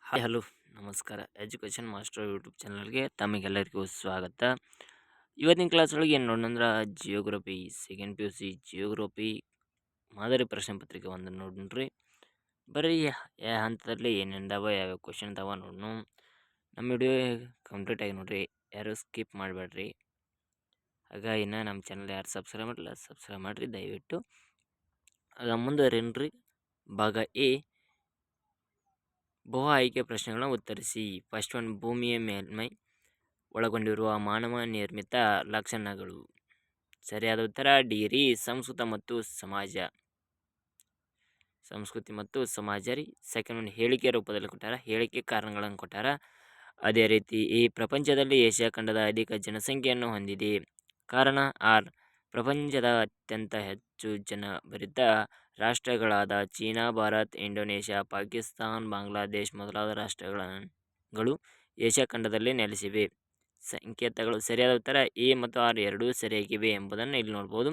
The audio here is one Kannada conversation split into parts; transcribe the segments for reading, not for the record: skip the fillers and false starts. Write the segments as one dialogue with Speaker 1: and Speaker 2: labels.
Speaker 1: ಹಾಯ್ ಹಲೋ ನಮಸ್ಕಾರ. ಎಜುಕೇಷನ್ ಮಾಸ್ಟರ್ ಯೂಟ್ಯೂಬ್ ಚಾನಲ್ಗೆ ತಮಗೆಲ್ಲರಿಗೂ ಸ್ವಾಗತ. ಇವತ್ತಿನ ಕ್ಲಾಸ್ ಒಳಗೆ ಏನು ನೋಡೋಣ geography second P U C geography ಮಾದರಿ ಪ್ರಶ್ನೆ ಪತ್ರಿಕೆ ಒಂದು ನೋಡ್ರಿ. ಬರೀ ಯಾವ ಹಂತದಲ್ಲಿ ಏನೇನು ಯಾವ್ಯಾವ ಕ್ವಶನ್ ಅದಾವ ನೋಡೋಣ. ನಮ್ಮ ವಿಡಿಯೋ ಕಂಪ್ಲೀಟ್ ಆಗಿ ನೋಡ್ರಿ, ಯಾರು ಸ್ಕಿಪ್ ಮಾಡಬೇಡ್ರಿ. ಆಗ ಇನ್ನು ನಮ್ಮ ಚಾನಲ್ ಯಾರು ಸಬ್ಸ್ಕ್ರೈಬ್ ಮಾಡಿಲ್ಲ ಸಬ್ಸ್ಕ್ರೈಬ್ ಮಾಡಿರಿ ದಯವಿಟ್ಟು. ಆಗ ಮುಂದುವರೇನ್ರಿ. ಭಾಗ ಎ, ಬಹು ಆಯ್ಕೆ ಪ್ರಶ್ನೆಗಳನ್ನು ಉತ್ತರಿಸಿ. ಫಸ್ಟ್ ಒನ್, ಭೂಮಿಯ ಮೇಲ್ಮೈ ಒಳಗೊಂಡಿರುವ ಮಾನವ ನಿರ್ಮಿತ ಲಕ್ಷಣಗಳು. ಸರಿಯಾದ ಉತ್ತರ ಡಿ ರೀ, ಸಂಸ್ಕೃತಿ ಮತ್ತು ಸಮಾಜ ರೀ. ಸೆಕೆಂಡ್ ಒನ್, ಹೇಳಿಕೆ ರೂಪದಲ್ಲಿ ಕೊಟ್ಟಾರ, ಹೇಳಿಕೆ ಕಾರಣಗಳನ್ನು ಕೊಟ್ಟಾರ. ಅದೇ ರೀತಿ ಈ ಪ್ರಪಂಚದಲ್ಲಿ ಏಷ್ಯಾ ಖಂಡದ ಅಧಿಕ ಜನಸಂಖ್ಯೆಯನ್ನು ಹೊಂದಿದೆ. ಕಾರಣ ಆರ್, ಪ್ರಪಂಚದ ಅತ್ಯಂತ ಹೆಚ್ಚು ಜನಭರಿತ ರಾಷ್ಟ್ರಗಳಾದ ಚೀನಾ, ಭಾರತ್, ಇಂಡೋನೇಷ್ಯಾ, ಪಾಕಿಸ್ತಾನ್, ಬಾಂಗ್ಲಾದೇಶ್ ಮೊದಲಾದ ರಾಷ್ಟ್ರಗಳು ಏಷ್ಯಾ ಖಂಡದಲ್ಲಿ ನೆಲೆಸಿವೆ. ಸಂಕೇತಗಳು. ಸರಿಯಾದ ಉತ್ತರ ಎ ಮತ್ತು ಆರ್ ಎರಡೂ ಸರಿಯಾಗಿವೆ ಎಂಬುದನ್ನು ಇಲ್ಲಿ ನೋಡ್ಬೋದು.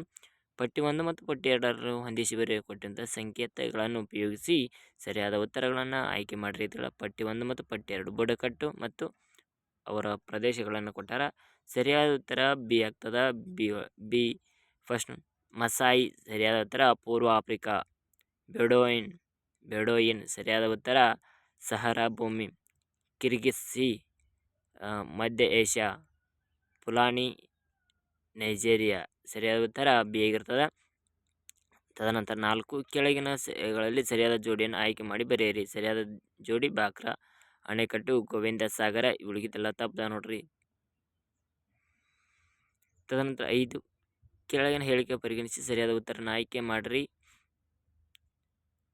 Speaker 1: ಪಟ್ಟಿ 1 ಮತ್ತು ಪಟ್ಟಿ 2 ಹೊಂದಿಸಿ ಬರೆಯಲ್ಪಟ್ಟಂಥ ಸಂಕೇತಗಳನ್ನು ಉಪಯೋಗಿಸಿ ಸರಿಯಾದ ಉತ್ತರಗಳನ್ನು ಆಯ್ಕೆ ಮಾಡಿರಿ. ಪಟ್ಟಿ 1 ಮತ್ತು ಪಟ್ಟಿ 2 ಬುಡಕಟ್ಟು ಮತ್ತು ಅವರ ಪ್ರದೇಶಗಳನ್ನು ಕೊಟ್ಟಾರ. ಸರಿಯಾದ ಉತ್ತರ ಬಿ ಆಗ್ತದ. B first Maasai. ಸರಿಯಾದ ಉತ್ತರ ಪೂರ್ವ ಆಫ್ರಿಕಾ. ಬೆಡೋಯಿನ್. ಸರಿಯಾದ ಉತ್ತರ ಸಹರಾ ಭೂಮಿ. ಕಿರ್ಗಿಸಿ ಮಧ್ಯ ಏಷ್ಯಾ. ಫುಲಾನಿ ನೈಜೀರಿಯಾ. ಸರಿಯಾದ ಉತ್ತರ ಬಿ ಆಗಿರ್ತದೆ. ತದನಂತರ 4, ಕೆಳಗಿನಗಳಲ್ಲಿ ಸರಿಯಾದ ಜೋಡಿಯನ್ನು ಆಯ್ಕೆ ಮಾಡಿ ಬರೆಯಿರಿ. ಸರಿಯಾದ ಜೋಡಿ ಬಾಕ್ರಾ ಅಣೆಕಟ್ಟು, ಗೋವಿಂದ ಸಾಗರ. ಉಳಿಗಿದ್ದೆಲ್ಲ ತಪ್ಪದ ನೋಡ್ರಿ. ತದನಂತರ 5, ಕೆಳಗಿನ ಹೇಳಿಕೆ ಪರಿಗಣಿಸಿ ಸರಿಯಾದ ಉತ್ತರನ ಆಯ್ಕೆ ಮಾಡಿರಿ.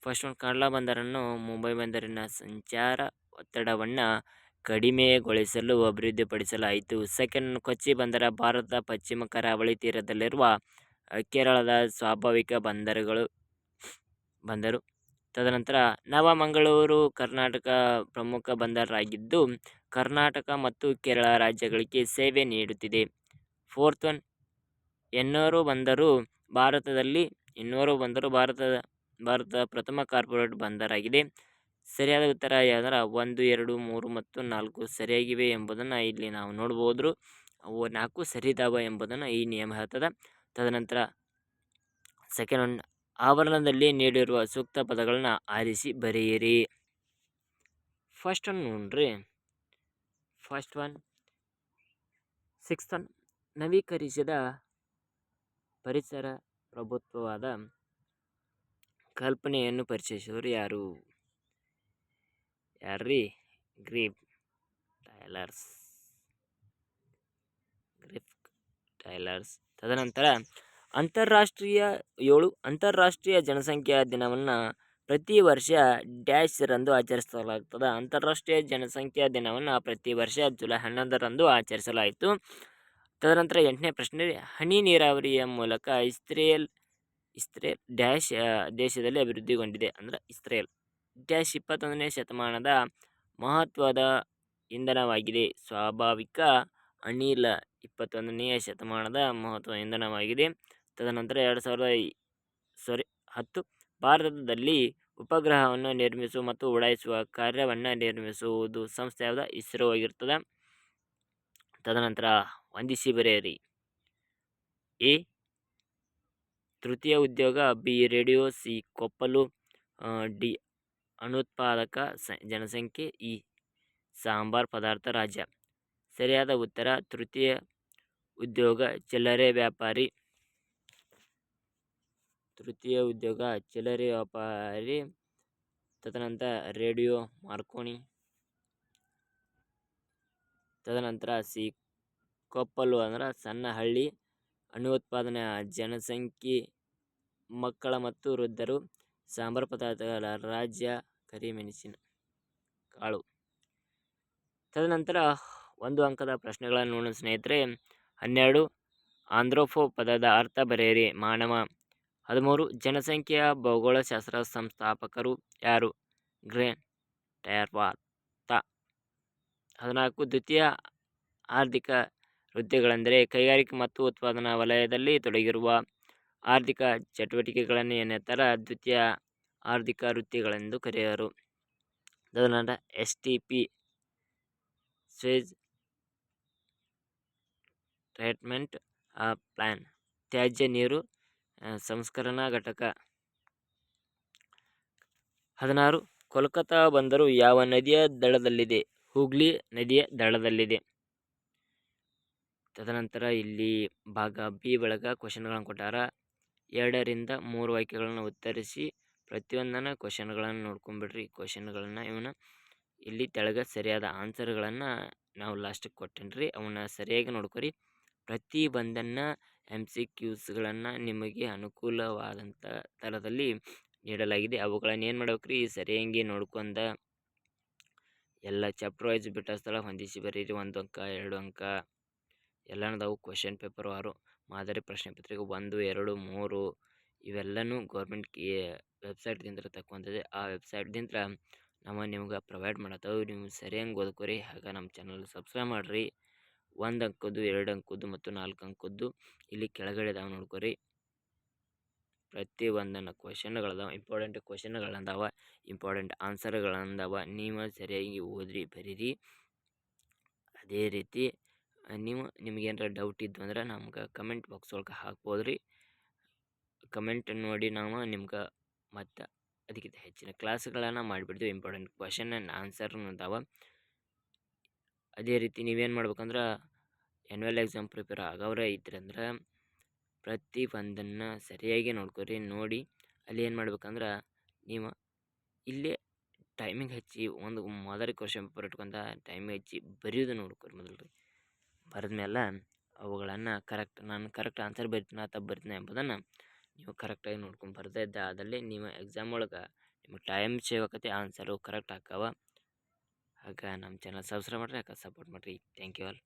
Speaker 1: ಫಸ್ಟ್ ಒನ್, ಕಾಂಡ್ಲಾ ಬಂದರನ್ನು ಮುಂಬೈ ಬಂದರಿನ ಸಂಚಾರ ಒತ್ತಡವನ್ನು ಕಡಿಮೆಗೊಳಿಸಲು ಅಭಿವೃದ್ಧಿಪಡಿಸಲಾಯಿತು. ಸೆಕೆಂಡ್, ಕೊಚ್ಚಿ ಬಂದರ ಭಾರತದ ಪಶ್ಚಿಮ ಕರಾವಳಿ ತೀರದಲ್ಲಿರುವ ಕೇರಳದ ಸ್ವಾಭಾವಿಕ ಬಂದರು. ತದನಂತರ ನವಮಂಗಳೂರು ಕರ್ನಾಟಕ ಪ್ರಮುಖ ಬಂದರಾಗಿದ್ದು ಕರ್ನಾಟಕ ಮತ್ತು ಕೇರಳ ರಾಜ್ಯಗಳಿಗೆ ಸೇವೆ ನೀಡುತ್ತಿದೆ. ಫೋರ್ತ್ ಒನ್, ಎನ್ನೂರು ಬಂದರು ಭಾರತದ ಪ್ರಥಮ ಕಾರ್ಪೊರೇಟ್ ಬಂದರಾಗಿದೆ. ಸರಿಯಾದ ಉತ್ತರ ಯಾವ್ದಾರ 1, 2, 3 ಮತ್ತು 4 ಸರಿಯಾಗಿವೆ ಎಂಬುದನ್ನು ಇಲ್ಲಿ ನಾವು ನೋಡ್ಬೋದು. ಅವು 4 ಸರಿದಾವ ಎಂಬುದನ್ನು ಈ ನಿಯಮ ಹೇಳ್ತದೆ. ತದನಂತರ ಸೆಕೆಂಡ್ ಒನ್, ಆವರಣದಲ್ಲಿ ನೀಡಿರುವ ಸೂಕ್ತ ಪದಗಳನ್ನು ಆರಿಸಿ ಬರೆಯಿರಿ. ಫಸ್ಟ್ ಒನ್ ನೋಡ್ರಿ. ಫಸ್ಟ್ ಒನ್, 6th ಒನ್, ನವೀಕರಿಸಿದ ಪರಿಸರ ಪ್ರಭುತ್ವವಾದ ಕಲ್ಪನೆಯನ್ನು ಪರಿಚಯಿಸಿದವರು ಯಾರ್ರೀ? ಗ್ರಿಫ್ ಟೈಲರ್ಸ್. ತದನಂತರ ಅಂತಾರಾಷ್ಟ್ರೀಯ ಜನಸಂಖ್ಯಾ ದಿನವನ್ನು ಪ್ರತಿ ವರ್ಷ ಡ್ಯಾಶ್ ರಂದು ಆಚರಿಸಲಾಗುತ್ತದೆ. ಅಂತಾರಾಷ್ಟ್ರೀಯ ಜನಸಂಖ್ಯಾ ದಿನವನ್ನು ಪ್ರತಿ ವರ್ಷ ಜುಲೈ 11ರಂದು ಆಚರಿಸಲಾಯಿತು. ತದನಂತರ 8ನೇ ಪ್ರಶ್ನೆ, ಹನಿ ನೀರಾವರಿಯ ಮೂಲಕ ಇಸ್ರೇಲ್ ಡ್ಯಾಶ್ ದೇಶದಲ್ಲಿ ಅಭಿವೃದ್ಧಿಗೊಂಡಿದೆ. ಅಂದ್ರೆ ಇಸ್ರೇಲ್ ಡ್ಯಾಶ್ 21ನೇ ಶತಮಾನದ ಮಹತ್ವದ ಇಂಧನವಾಗಿದೆ. ಸ್ವಾಭಾವಿಕ ಅನಿಲ 21ನೇ ಶತಮಾನದ ಮಹತ್ವದ ಇಂಧನವಾಗಿದೆ. ತದನಂತರ 2010 ಭಾರತದಲ್ಲಿ ಉಪಗ್ರಹವನ್ನು ನಿರ್ಮಿಸುವ ಮತ್ತು ಉಡಾಯಿಸುವ ಕಾರ್ಯವನ್ನು ನಿರ್ಮಿಸುವುದು ಸಂಸ್ಥೆ ಯಾವುದು? ಇಸ್ರೋ ಆಗಿರ್ತದೆ. ತದನಂತರ ಹೊಂದಿಸಿ ಬರೆಯಿರಿ. ಎ, ತೃತೀಯ ಉದ್ಯೋಗ. B, radio. ಸಿ, ಕೊಪ್ಪಲು. ಡಿ, ಅನುತ್ಪಾದಕ ಜನಸಂಖ್ಯೆ. ಇ, ಸಾಂಬಾರ್ ಪದಾರ್ಥ ರಾಜ್ಯ. ಸರಿಯಾದ ಉತ್ತರ ತೃತೀಯ ಉದ್ಯೋಗ ಚಿಲ್ಲರೆ ವ್ಯಾಪಾರಿ. ತದನಂತರ ರೇಡಿಯೋ ಮಾರ್ಕೋನಿ. ತದನಂತರ ಸಿ, ಕೊಪ್ಪಲು ಅಂದ್ರೆ ಸಣ್ಣ ಹಳ್ಳಿ. ಅನುತ್ಪಾದನಾ ಜನಸಂಖ್ಯೆ ಮಕ್ಕಳ ಮತ್ತು ವೃದ್ಧರು. ಸಾಂಬಾರ್ ಪದಾರ್ಥಗಳ ರಾಜ್ಯ ಕರಿಮೆಣಸಿನ ಕಾಳು. ತದನಂತರ 1 ಅಂಕದ ಪ್ರಶ್ನೆಗಳನ್ನು ನೋಡೋಣ ಸ್ನೇಹಿತರೆ. 12, ಆಂಥ್ರೋಪೋ ಪದದ ಅರ್ಥ ಬರೆಯಿರಿ. ಮಾನವ. 13, ಜನಸಂಖ್ಯೆಯ ಭೂಗೋಳಶಾಸ್ತ್ರ ಸಂಸ್ಥಾಪಕರು ಯಾರು? ಗ್ರೇನ್ ಟೈರ್ವಾತ. 14, ದ್ವಿತೀಯ ಆರ್ಥಿಕ ವೃತ್ತಿಗಳೆಂದರೆ ಕೈಗಾರಿಕೆ ಮತ್ತು ಉತ್ಪಾದನಾ ವಲಯದಲ್ಲಿ ತೊಡಗಿರುವ ಆರ್ಥಿಕ ಚಟುವಟಿಕೆಗಳನ್ನು ಏನೆತ್ತರ ದ್ವಿತೀಯ ಆರ್ಥಿಕ ವೃತ್ತಿಗಳೆಂದು ಕರೆಯುವರು. ತದನಂತರ STP ಸ್ವೇಜ್ ಟ್ರೀಟ್ಮೆಂಟ್ ಪ್ಲಾನ್, ತ್ಯಾಜ್ಯ ನೀರು ಸಂಸ್ಕರಣಾ ಘಟಕ. 16 ಕೋಲ್ಕತ್ತಾ ಬಂದರು ಯಾವ ನದಿಯ ದಡದಲ್ಲಿದೆ? ಹೂಗ್ಲಿ ನದಿಯ ದಡದಲ್ಲಿದೆ. ತದನಂತರ ಇಲ್ಲಿ ಭಾಗ ಬಿ ಒಳಗ ಕ್ವಶನ್ಗಳನ್ನು ಕೊಟ್ಟಾರ. 2ರಿಂದ 3 ವಾಕ್ಯಗಳನ್ನು ಉತ್ತರಿಸಿ ಪ್ರತಿಯೊಂದನ್ನು ಕ್ವಶನ್ಗಳನ್ನು ನೋಡ್ಕೊಂಡ್ಬಿಡ್ರಿ. ಕ್ವಶನ್ಗಳನ್ನು ಇವನ್ನ ಇಲ್ಲಿ ತೆಳಗ ಸರಿಯಾದ ಆನ್ಸರ್ಗಳನ್ನು ನಾವು ಲಾಸ್ಟಿಗೆ ಕೊಟ್ಟೇನ್ರಿ, ಅವನ್ನ ಸರಿಯಾಗಿ ನೋಡ್ಕೊರಿ. ಪ್ರತಿ ಒಂದನ್ನು MCQಸ್ಗಳನ್ನು ನಿಮಗೆ ಅನುಕೂಲವಾದಂಥ ಥರದಲ್ಲಿ ನೀಡಲಾಗಿದೆ. ಅವುಗಳನ್ನು ಏನು ಮಾಡ್ಬೇಕ್ರಿ, ಸರಿಯಾಗಿ ನೋಡ್ಕೊಂಡ ಎಲ್ಲ ಚಾಪ್ಟರ್ ವೈಸ್ ಬಿಟ್ಟ ಸ್ಥಳ ಹೊಂದಿಸಿ ಬರೀರಿ. 1 ಅಂಕ 2 ಅಂಕ ಎಲ್ಲನದಾವು. ಕ್ವಶನ್ ಪೇಪರ್ ವಾರು ಮಾದರಿ ಪ್ರಶ್ನೆ ಪತ್ರಿಕೆ 1, 2, 3 ಇವೆಲ್ಲನೂ ಗೌರ್ಮೆಂಟ್ ವೆಬ್ಸೈಟ್ದಿಂದ ತಕ್ಕೊಂತದೆ. ಆ ವೆಬ್ಸೈಟ್ದಿಂದ ನಾವು ನಿಮ್ಗೆ ಪ್ರೊವೈಡ್ ಮಾಡತ್ತೇವೆ. ನೀವು ಸರಿಯಾಗಿ ಓದ್ಕೊರಿ. ಹಾಗ ನಮ್ಮ ಚಾನಲ್ ಸಬ್ಸ್ಕ್ರೈಬ್ ಮಾಡಿರಿ. 1 ಅಂಕದ್ದು 2 ಅಂಕದ್ದು ಮತ್ತು 4 ಅಂಕದ್ದು ಇಲ್ಲಿ ಕೆಳಗಡೆ ಇದಾವೆ ನೋಡ್ಕೊರಿ. ಪ್ರತಿ ಒಂದನ್ನು ಕ್ವಶನ್ಗಳದಾವ, ಇಂಪಾರ್ಟೆಂಟ್ ಕ್ವಶನ್ಗಳಂದಾವ, ಇಂಪಾರ್ಟೆಂಟ್ ಆನ್ಸರ್ಗಳಂದಾವ. ನೀವು ಸರಿಯಾಗಿ ಓದ್ರಿ, ಬರೀರಿ. ಅದೇ ರೀತಿ ನಿಮ್ಗೇನಾರ ಡೌಟ್ ಇದ್ದು ಅಂದ್ರೆ ನಮ್ಗೆ ಕಮೆಂಟ್ ಬಾಕ್ಸ್ ಒಳಗೆ ಹಾಕ್ಬೋದ್ರಿ. ಕಮೆಂಟ್ ನೋಡಿ ನಾವು ನಿಮ್ಗೆ ಮತ್ತು ಅದಕ್ಕಿಂತ ಹೆಚ್ಚಿನ ಕ್ಲಾಸ್ಗಳನ್ನು ಮಾಡಿಬಿಡ್ತೀವಿ. ಇಂಪಾರ್ಟೆಂಟ್ ಕ್ವಶನ್ ಆ್ಯಂಡ್ ಆನ್ಸರ್ನು ಅದಾವ. ಅದೇ ರೀತಿ ನೀವೇನು ಮಾಡ್ಬೇಕಂದ್ರೆ ಆ್ಯನ್ಯುವಲ್ ಎಕ್ಸಾಮ್ ಪ್ರಿಪೇರ್ ಆಗೋರೇ ಇದ್ರಂದ್ರೆ ಪ್ರತಿ ಒಂದನ್ನು ಸರಿಯಾಗಿ ನೋಡ್ಕೊರಿ. ನೋಡಿ ಅಲ್ಲಿ ಏನು ಮಾಡ್ಬೇಕಂದ್ರೆ ನೀವು ಇಲ್ಲೇ ಟೈಮಿಂಗ್ ಹಚ್ಚಿ ಒಂದು ಮಾದರಿ ಕ್ವಶನ್ ಪೇಪರ್ ಇಟ್ಕೊಂಡ ಟೈಮಿಂಗ್ ಹಚ್ಚಿ ಬರೆಯೋದು ನೋಡ್ಕೊರಿ. ಮೊದಲು ಬರೆದ್ಮೇಲೆ ಅವುಗಳನ್ನು ನಾನು ಕರೆಕ್ಟ್ ಆನ್ಸರ್ ಬರಿತೀನಿ ತಪ್ಪು ಬರಿತೀನಿ ಎಂಬುದನ್ನು ನೀವು ಕರೆಕ್ಟಾಗಿ ನೋಡ್ಕೊಂಡು ಬರ್ತಾ ಆದಲ್ಲಿ ನೀವು ಎಕ್ಸಾಮ್ ಒಳಗೆ ನಿಮಗೆ ಟೈಮ್ ಸೇವ್ ಆಕತಿ, ಆನ್ಸರು ಕರೆಕ್ಟ್ ಆಕಾವ. ಆಗ ನಮ್ಮ ಚಾನಲ್ ಸಬ್ಸ್ಕ್ರೈಬ್ ಮಾಡಿರಿ, ಯಾಕೆ ಸಪೋರ್ಟ್ ಮಾಡಿರಿ. Thank you all.